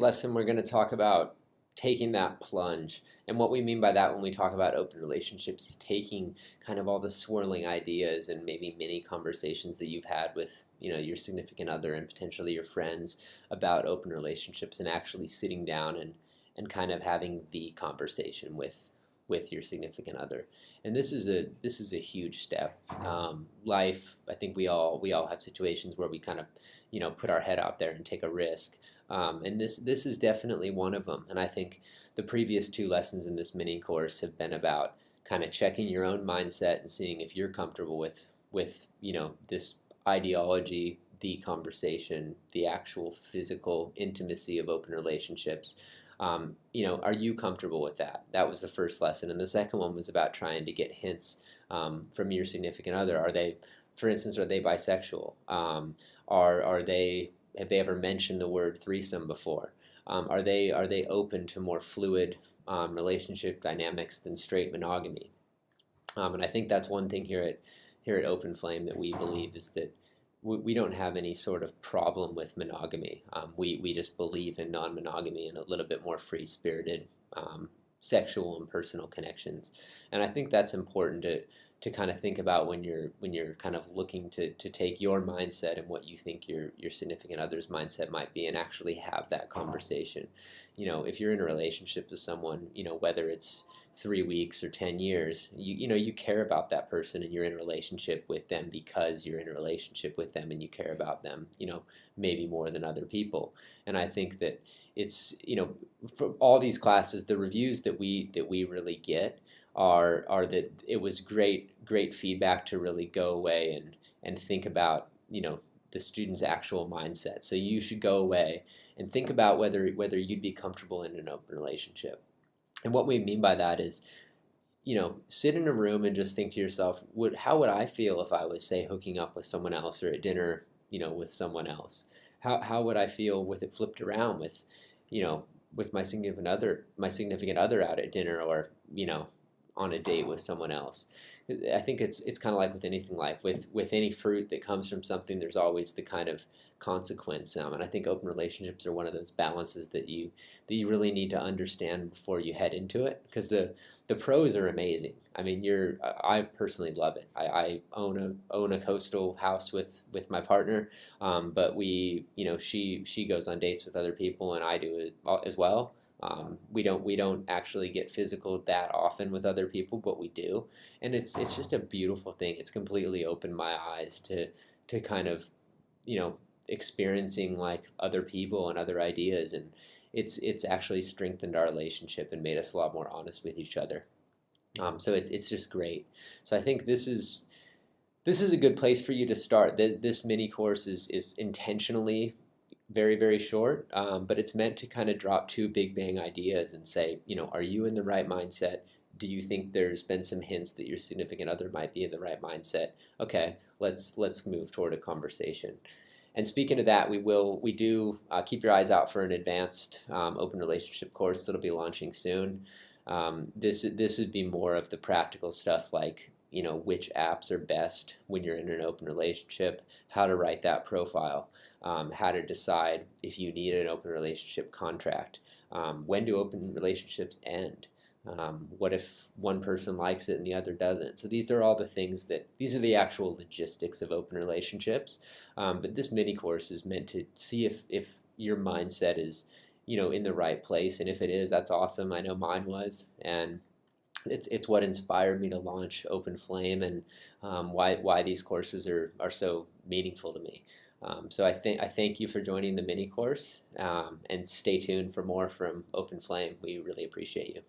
lesson, we're going to talk about taking that plunge. And what we mean by that when we talk about open relationships is taking kind of all the swirling ideas and maybe mini conversations that you've had with, your significant other and potentially your friends about open relationships and actually sitting down and kind of having the conversation with your significant other. And this is a huge step. Life, I think we all have situations where we kind of put our head out there and take a risk. And this is definitely one of them. And I think the previous two lessons in this mini course have been about kind of checking your own mindset and seeing if you're comfortable with this ideology, the conversation, the actual physical intimacy of open relationships. Are you comfortable with that? That was the first lesson. And the second one was about trying to get hints from your significant other. For instance, are they bisexual? Are they have they ever mentioned the word threesome before? Are they open to more fluid relationship dynamics than straight monogamy? And I think that's one thing here at Open Flame that we believe is that we don't have any sort of problem with monogamy. We just believe in non-monogamy and a little bit more free-spirited sexual and personal connections. And I think that's important to kind of think about when you're kind of looking to take your mindset and what you think your significant other's mindset might be and actually have that conversation. If you're in a relationship with someone, whether it's 3 weeks or 10 years, you care about that person and you're in a relationship with them because you're in a relationship with them and you care about them, maybe more than other people. And I think that it's, for all these classes, the reviews that we really get are that it was great feedback to really go away and think about, the student's actual mindset. So you should go away and think about whether you'd be comfortable in an open relationship. And what we mean by that is, sit in a room and just think to yourself, how would I feel if I was, say, hooking up with someone else or at dinner, with someone else? How would I feel with it flipped around with my significant other out at dinner or, on a date with someone else? I think it's kind of like with anything, like with any fruit that comes from something, there's always the kind of consequence. And I think open relationships are one of those balances that you really need to understand before you head into it, because the pros are amazing. I mean, I personally love it. I own a coastal house with my partner, but she goes on dates with other people and I do it as well. We don't actually get physical that often with other people, but we do, and it's just a beautiful thing. It's completely opened my eyes to kind of experiencing like other people and other ideas, and it's actually strengthened our relationship and made us a lot more honest with each other. So it's just great. So I think this is a good place for you to start. This mini course is intentionally very, very short, but it's meant to kind of drop two big bang ideas and say, are you in the right mindset? Do you think there's been some hints that your significant other might be in the right mindset? Okay, let's move toward a conversation. And speaking of that, we do keep your eyes out for an advanced open relationship course that'll be launching soon. This would be more of the practical stuff, like which apps are best when you're in an open relationship, how to write that profile, how to decide if you need an open relationship contract, when do open relationships end, what if one person likes it and the other doesn't. So these are all the things these are the actual logistics of open relationships. But this mini course is meant to see if your mindset is in the right place, and if it is, that's awesome. I know mine was, and it's what inspired me to launch Open Flame, and why these courses are so meaningful to me. So I thank you for joining the mini course, and stay tuned for more from Open Flame. We really appreciate you.